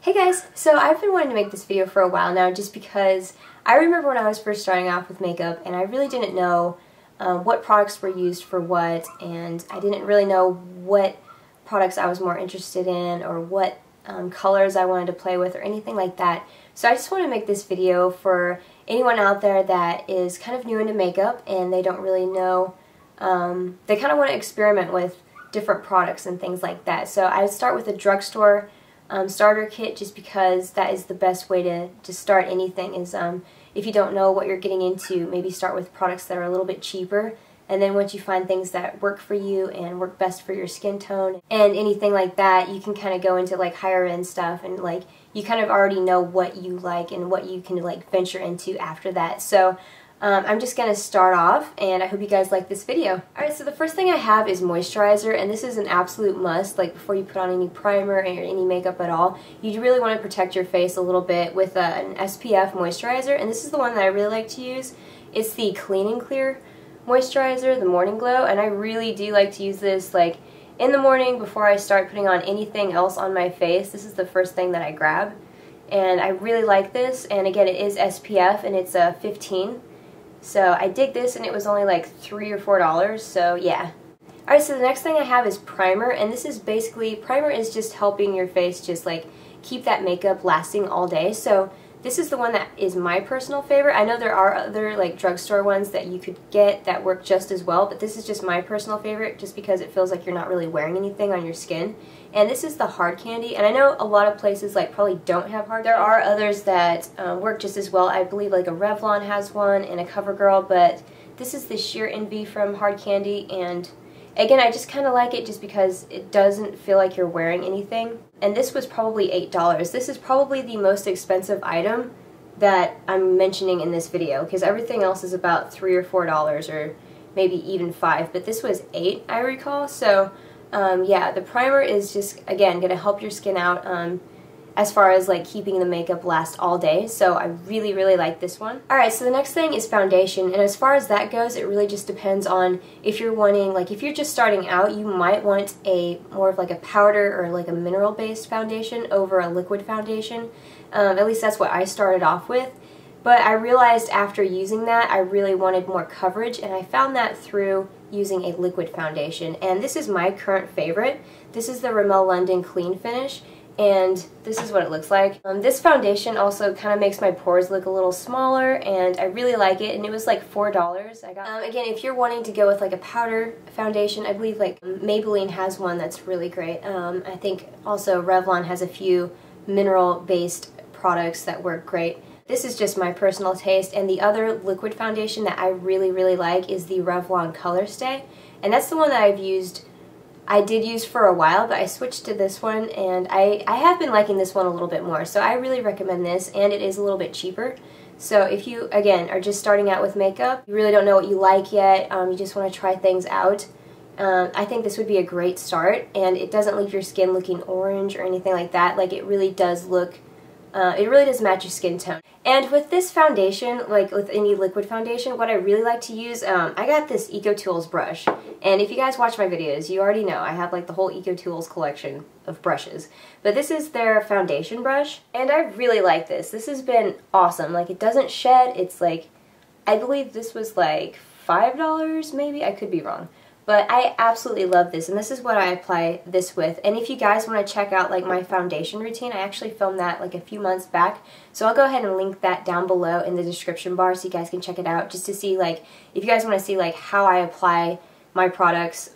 Hey guys, so I've been wanting to make this video for a while now just because I remember when I was first starting off with makeup and I really didn't know what products were used for what, and I didn't really know what products I was more interested in or what colors I wanted to play with or anything like that. So I just want to make this video for anyone out there that is kind of new into makeup and they don't really know, they kind of want to experiment with different products and things like that. So I start with a drugstore starter kit just because that is the best way to start anything. Is if you don't know what you're getting into, maybe start with products that are a little bit cheaper, and then once you find things that work for you and work best for your skin tone and anything like that, you can kind of go into like higher end stuff, and like you kind of already know what you like and what you can like venture into after that. So I'm just going to start off, and I hope you guys like this video. Alright, so the first thing I have is moisturizer, and this is an absolute must. Like before you put on any primer or any makeup at all, you really want to protect your face a little bit with an SPF moisturizer, and this is the one that I really like to use. It's the Clean and Clear moisturizer, the Morning Glow, and I really do like to use this like in the morning before I start putting on anything else on my face. This is the first thing that I grab, and I really like this. And again, it is SPF, and it's a 15. So I dig this, and it was only like $3 or $4, so yeah. Alright, so the next thing I have is primer, and this is basically, primer is just helping your face just like keep that makeup lasting all day. So this is the one that is my personal favorite. I know there are other like drugstore ones that you could get that work just as well, but this is just my personal favorite just because it feels like you're not really wearing anything on your skin. And this is the hard candy, and I know a lot of places like probably don't have hard candy. There are others that work just as well. I believe like a Revlon has one and a CoverGirl, but this is the Sheer Envy from Hard Candy, and again, I just kind of like it just because it doesn't feel like you're wearing anything. And this was probably $8. This is probably the most expensive item that I'm mentioning in this video, because everything else is about $3 or $4 or maybe even $5, but this was $8, I recall. So yeah, the primer is just, again, going to help your skin out as far as like keeping the makeup last all day. So I really, really like this one. Alright, so the next thing is foundation, and as far as that goes, it really just depends on if you're wanting, like if you're just starting out, you might want a more of like a powder or like a mineral based foundation over a liquid foundation. At least that's what I started off with. But I realized after using that, I really wanted more coverage, and I found that through using a liquid foundation. And this is my current favorite. This is the Rimmel London Clean Finish, and this is what it looks like. This foundation also kind of makes my pores look a little smaller, and I really like it, and it was like $4 I got. Again, if you're wanting to go with like a powder foundation, I believe like Maybelline has one that's really great. I think also Revlon has a few mineral-based products that work great. This is just my personal taste, and the other liquid foundation that I really, really like is the Revlon Color Stay, and that's the one that I did use for a while, but I switched to this one, and I have been liking this one a little bit more, so I really recommend this, and it is a little bit cheaper. So if you, again, are just starting out with makeup, you really don't know what you like yet, you just want to try things out, I think this would be a great start, and it doesn't leave your skin looking orange or anything like that. Like, it really does look, it really does match your skin tone. And with this foundation, like with any liquid foundation, what I really like to use, I got this EcoTools brush. And if you guys watch my videos, you already know I have like the whole EcoTools collection of brushes. But this is their foundation brush, and I really like this. This has been awesome. Like, it doesn't shed. It's like, I believe this was like $5 maybe? I could be wrong. But I absolutely love this, and this is what I apply this with. And if you guys want to check out like my foundation routine, I actually filmed that like a few months back. So I'll go ahead and link that down below in the description bar so you guys can check it out, just to see like, if you guys want to see like how I apply my products,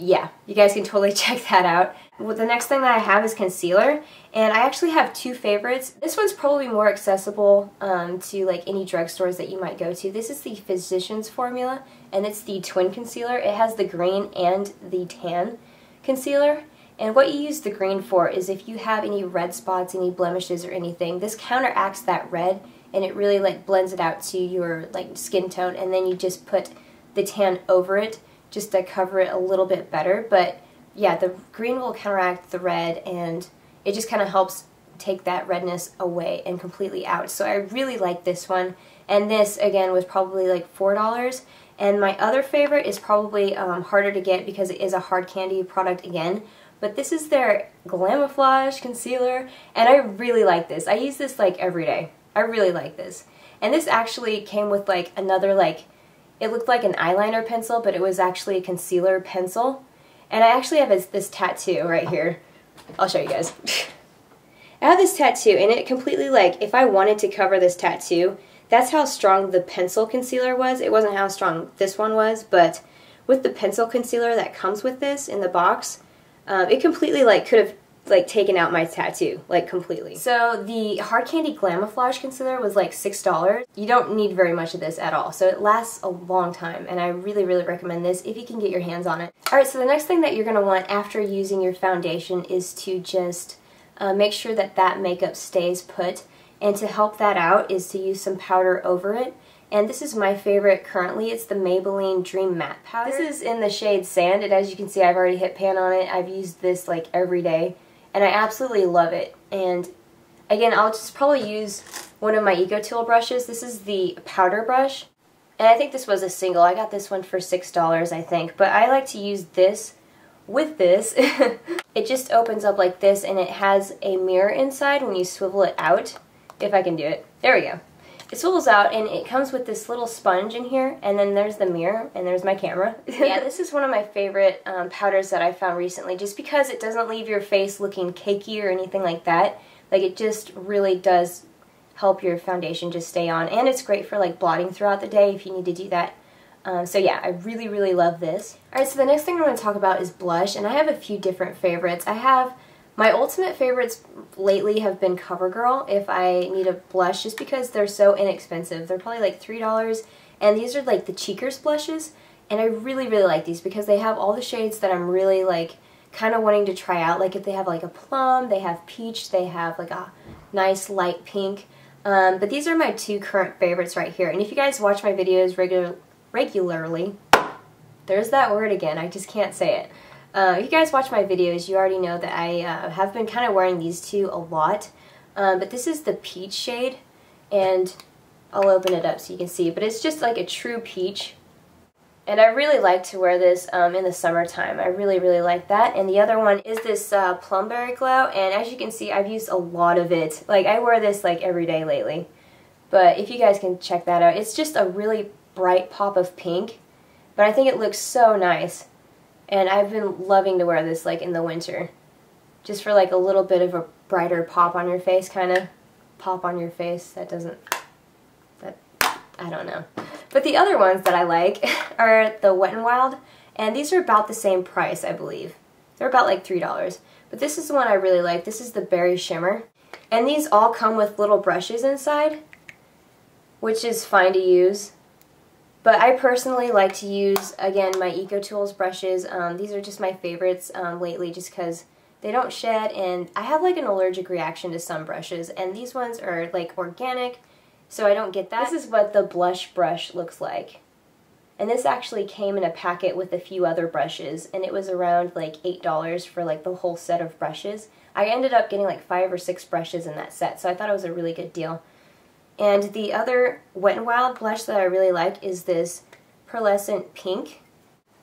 yeah, you guys can totally check that out. Well, the next thing that I have is concealer, and I actually have two favorites. This one's probably more accessible to like any drugstores that you might go to. This is the Physicians Formula, and it's the Twin Concealer. It has the green and the tan concealer, and what you use the green for is if you have any red spots, any blemishes or anything, this counteracts that red, and it really like blends it out to your like skin tone, and then you just put the tan over it just to cover it a little bit better. But yeah, the green will counteract the red, and it just kind of helps take that redness away and completely out. So I really like this one, and this again was probably like $4. And my other favorite is probably harder to get because it is a hard candy product again, but this is their Glamouflage concealer, and I really like this. I use this like every day. I really like this. And this actually came with like another, like, it looked like an eyeliner pencil, but it was actually a concealer pencil. And I actually have this tattoo right here. I'll show you guys. I have this tattoo, and it completely, like, if I wanted to cover this tattoo, that's how strong the pencil concealer was. It wasn't how strong this one was, but with the pencil concealer that comes with this in the box, it completely, like, could have, like, taken out my tattoo, like, completely. So the Hard Candy Glamouflage concealer was like $6. You don't need very much of this at all, so it lasts a long time, and I really, really recommend this if you can get your hands on it. Alright, so the next thing that you're going to want after using your foundation is to just make sure that that makeup stays put, and to help that out is to use some powder over it. And this is my favorite currently. It's the Maybelline Dream Matte Powder. This is in the shade Sand, and as you can see, I've already hit pan on it. I've used this like every day, and I absolutely love it. And again, I'll just probably use one of my Eco Tool brushes. This is the powder brush, and I think this was a single. I got this one for $6, I think, but I like to use this with this. It just opens up like this, and it has a mirror inside when you swivel it out. If I can do it. There we go. It swivels out, and it comes with this little sponge in here, and then there's the mirror, and there's my camera. Yeah, this is one of my favorite powders that I found recently, just because it doesn't leave your face looking cakey or anything like that. Like, it just really does help your foundation just stay on, and it's great for like blotting throughout the day if you need to do that. So yeah, I really, really love this. Alright, so the next thing I'm going to talk about is blush, and I have a few different favorites. My ultimate favorites lately have been CoverGirl if I need a blush, just because they're so inexpensive. They're probably like $3, and these are like the Cheekers blushes, and I really, really like these because they have all the shades that I'm really like kind of wanting to try out. Like if they have like a plum, they have peach, they have like a nice light pink. But these are my two current favorites right here, and if you guys watch my videos regularly, there's that word again, I just can't say it. If you guys watch my videos, you already know that I have been kind of wearing these two a lot. But this is the peach shade, and I'll open it up so you can see. But it's just like a true peach. And I really like to wear this in the summertime. I really, really like that. And the other one is this Plumberry Glow. And as you can see, I've used a lot of it. Like, I wear this like every day lately. But if you guys can check that out, it's just a really bright pop of pink. But I think it looks so nice. And I've been loving to wear this like in the winter. Just for like a little bit of a brighter pop on your face, kind of. Pop on your face, I don't know. But the other ones that I like are the Wet n Wild, and these are about the same price, I believe. They're about like $3. But this is the one I really like. This is the Berry Shimmer. And these all come with little brushes inside, which is fine to use. But I personally like to use, again, my Eco Tools brushes. These are just my favorites lately just because they don't shed, and I have like an allergic reaction to some brushes, and these ones are like organic, so I don't get that. This is what the blush brush looks like. And this actually came in a packet with a few other brushes, and it was around like $8 for like the whole set of brushes. I ended up getting like 5 or 6 brushes in that set, so I thought it was a really good deal. And the other Wet n Wild blush that I really like is this Pearlescent Pink.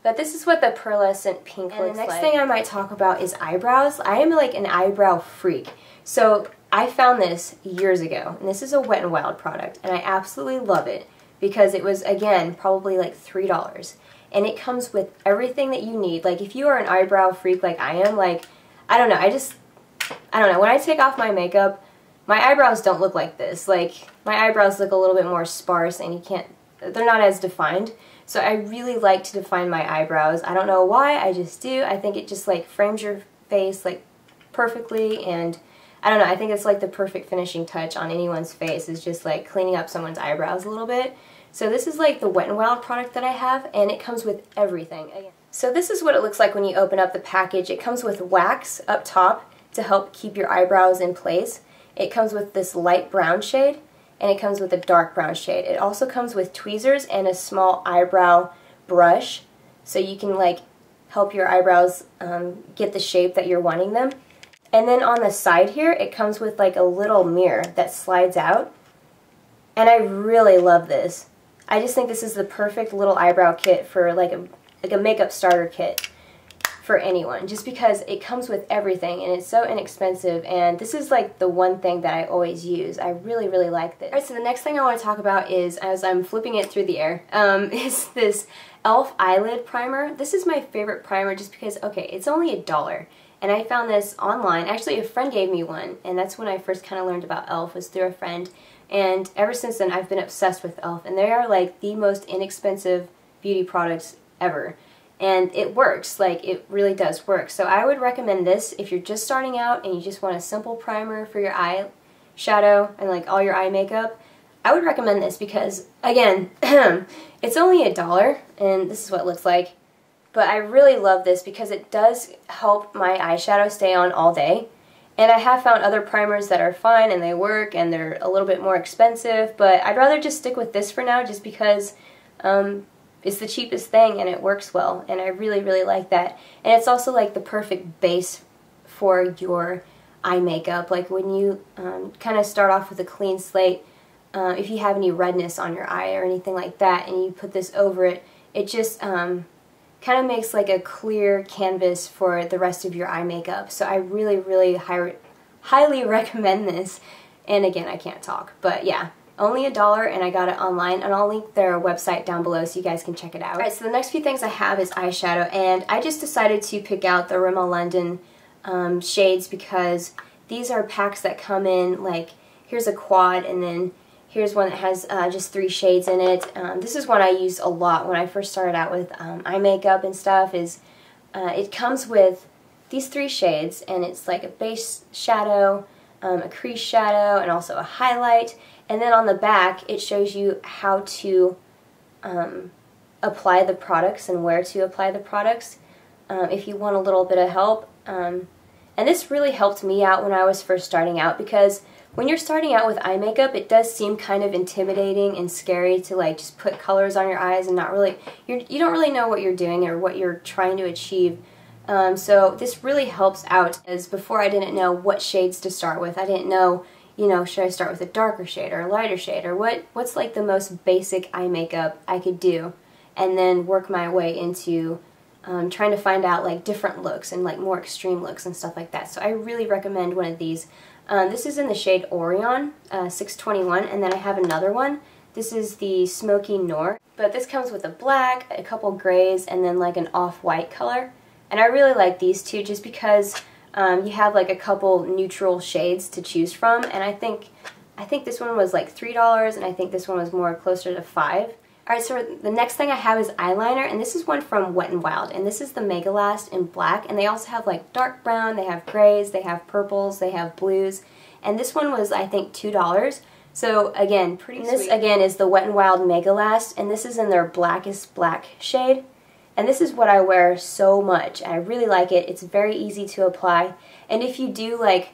But this is what the Pearlescent Pink looks like. And the next thing I might talk about is eyebrows. I am like an eyebrow freak. So I found this years ago, and this is a Wet n Wild product, and I absolutely love it because it was, again, probably like $3. And it comes with everything that you need. Like, if you are an eyebrow freak like I am, like, I don't know, I don't know. When I take off my makeup, my eyebrows don't look like this. Like, my eyebrows look a little bit more sparse, and they're not as defined. So I really like to define my eyebrows. I don't know why, I just do. I think it just like frames your face like perfectly, and I don't know, I think it's like the perfect finishing touch on anyone's face, is just like cleaning up someone's eyebrows a little bit. So this is like the Wet n Wild product that I have, and it comes with everything. So this is what it looks like when you open up the package. It comes with wax up top to help keep your eyebrows in place. It comes with this light brown shade, and it comes with a dark brown shade. It also comes with tweezers and a small eyebrow brush, so you can like help your eyebrows get the shape that you're wanting them. And then on the side here, it comes with like a little mirror that slides out, and I really love this. I just think this is the perfect little eyebrow kit for like a makeup starter kit. for anyone, just because it comes with everything and it's so inexpensive, and this is like the one thing that I always use. I really, really like this. Alright, so the next thing I want to talk about is, as I'm flipping it through the air, is this e.l.f. eyelid primer. This is my favorite primer just because, okay, it's only $1. And I found this online. Actually, a friend gave me one, and that's when I first kind of learned about e.l.f. was through a friend. And ever since then, I've been obsessed with e.l.f. And they are like the most inexpensive beauty products ever. And it works, like it really does work. So I would recommend this if you're just starting out and you just want a simple primer for your eye shadow and like all your eye makeup. I would recommend this because, again, it's only $1, and this is what it looks like. But I really love this because it does help my eyeshadow stay on all day. And I have found other primers that are fine and they work and they're a little bit more expensive, but I'd rather just stick with this for now just because it's the cheapest thing and it works well, and I really, really like that. And it's also like the perfect base for your eye makeup. Like when you kind of start off with a clean slate, if you have any redness on your eye or anything like that and you put this over it, it just kind of makes like a clear canvas for the rest of your eye makeup. So I really, really highly recommend this. And again, I can't talk, but yeah. Only $1, and I got it online, and I'll link their website down below so you guys can check it out. Alright, so the next few things I have is eyeshadow, and I just decided to pick out the Rimmel London shades because these are packs that come in, like, here's a quad, and then here's one that has just 3 shades in it. This is one I used a lot when I first started out with eye makeup and stuff. It comes with these 3 shades, and it's like a base shadow, a crease shadow, and also a highlight. And then on the back, it shows you how to apply the products and where to apply the products if you want a little bit of help. And this really helped me out when I was first starting out, because when you're starting out with eye makeup, it does seem kind of intimidating and scary to like just put colors on your eyes and not really, you don't really know what you're doing or what you're trying to achieve. So this really helps out, as before I didn't know what shades to start with. I didn't know, you know, should I start with a darker shade or a lighter shade, or what's like the most basic eye makeup I could do, and then work my way into trying to find out like different looks and like more extreme looks and stuff like that. So I really recommend one of these. This is in the shade Orion 621, and then I have another one. This is the Smoky Noir, but this comes with a black, a couple grays, and then like an off-white color. And I really like these two just because you have like a couple neutral shades to choose from, and I think this one was like $3, and I think this one was more closer to $5. Alright, so the next thing I have is eyeliner, and this is one from Wet n Wild, and this is the Mega Last in black, and they also have like dark brown, they have grays, they have purples, they have blues, and this one was I think $2. So again, pretty sweet. This again is the Wet n Wild Mega Last, and this is in their blackest black shade. And this is what I wear so much. I really like it. It's very easy to apply. And if you do like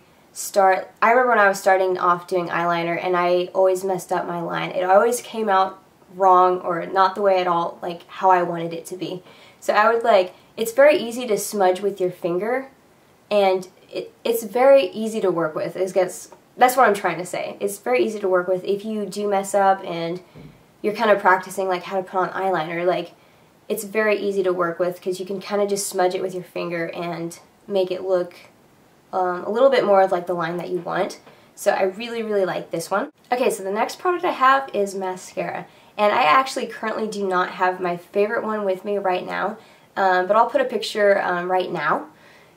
I remember when I was starting off doing eyeliner and I always messed up my line. It always came out wrong or not the way at all, like how I wanted it to be. So I would it's very easy to smudge with your finger, and it's very easy to work with. That's what I'm trying to say. It's very easy to work with if you do mess up and you're kind of practicing like how to put on eyeliner. Like, it's very easy to work with because you can kind of just smudge it with your finger and make it look a little bit more of like the line that you want. So I really, really like this one. Okay, so the next product I have is mascara. And I actually currently do not have my favorite one with me right now, but I'll put a picture right now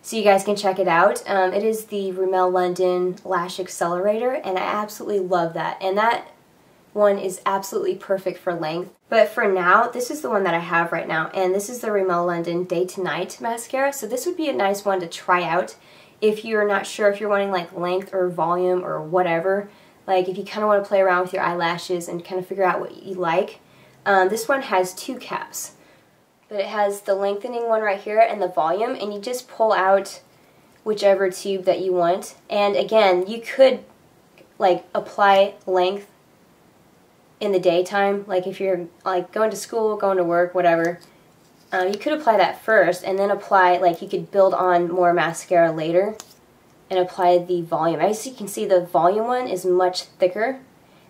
so you guys can check it out. It is the Rimmel London Lash Accelerator, and I absolutely love that. And that one is absolutely perfect for length. But for now, this is the one that I have right now, and this is the Rimmel London Day to Night mascara. So this would be a nice one to try out if you're not sure if you're wanting like length or volume or whatever. Like if you kind of want to play around with your eyelashes and kind of figure out what you like. This one has 2 caps, but it has the lengthening one right here and the volume, and you just pull out whichever tube that you want. And again, you could like apply length in the daytime, like if you're like going to school, going to work, whatever. You could apply that first and then apply, like you could build on more mascara later and apply the volume. As you can see, the volume one is much thicker,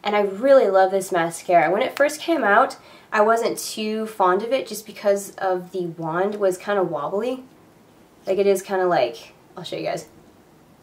and I really love this mascara. When it first came out, I wasn't too fond of it just because of the wand was kind of wobbly. Like it is kind of like, I'll show you guys.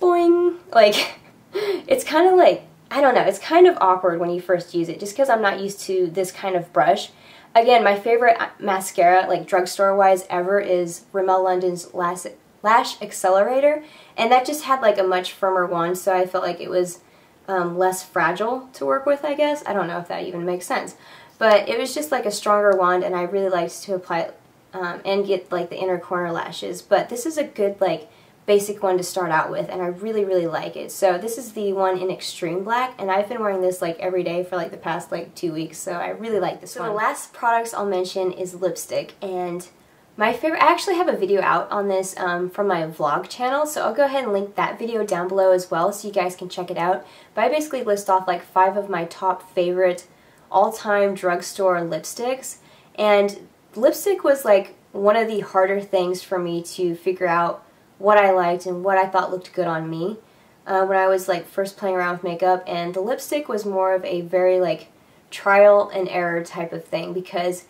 Boing! Like, it's kind of like, I don't know, it's kind of awkward when you first use it just because I'm not used to this kind of brush. Again, my favorite mascara, like drugstore wise ever, is Rimmel London's Lash Accelerator, and that just had like a much firmer wand, so I felt like it was less fragile to work with, I guess. I don't know if that even makes sense. But it was just like a stronger wand, and I really liked to apply it and get like the inner corner lashes. But this is a good like basic one to start out with, and I really, really like it. So this is the one in Extreme Black, and I've been wearing this like every day for like the past like 2 weeks, so I really like this one. So the last products I'll mention is lipstick, and my favorite, I actually have a video out on this from my vlog channel, so I'll go ahead and link that video down below as well so you guys can check it out. But I basically list off like 5 of my top favorite all-time drugstore lipsticks, and lipstick was like one of the harder things for me to figure out what I liked and what I thought looked good on me when I was like first playing around with makeup, and the lipstick was more of a very like trial and error type of thing, because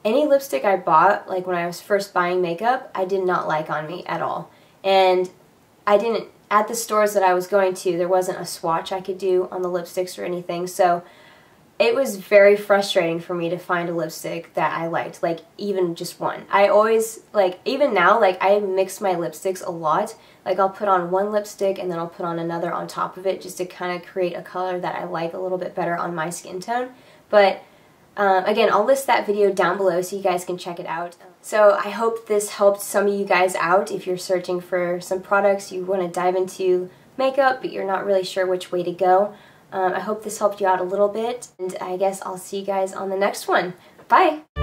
any lipstick I bought, like when I was first buying makeup, I did not like on me at all. And I didn't, at the stores that I was going to, there wasn't a swatch I could do on the lipsticks or anything, so it was very frustrating for me to find a lipstick that I liked, like even just one. I always, like even now, like I mix my lipsticks a lot. Like I'll put on one lipstick and then I'll put on another on top of it just to kind of create a color that I like a little bit better on my skin tone. But again, I'll list that video down below so you guys can check it out. So I hope this helped some of you guys out if you're searching for some products, you want to dive into makeup but you're not really sure which way to go. I hope this helped you out a little bit, and I guess I'll see you guys on the next one. Bye!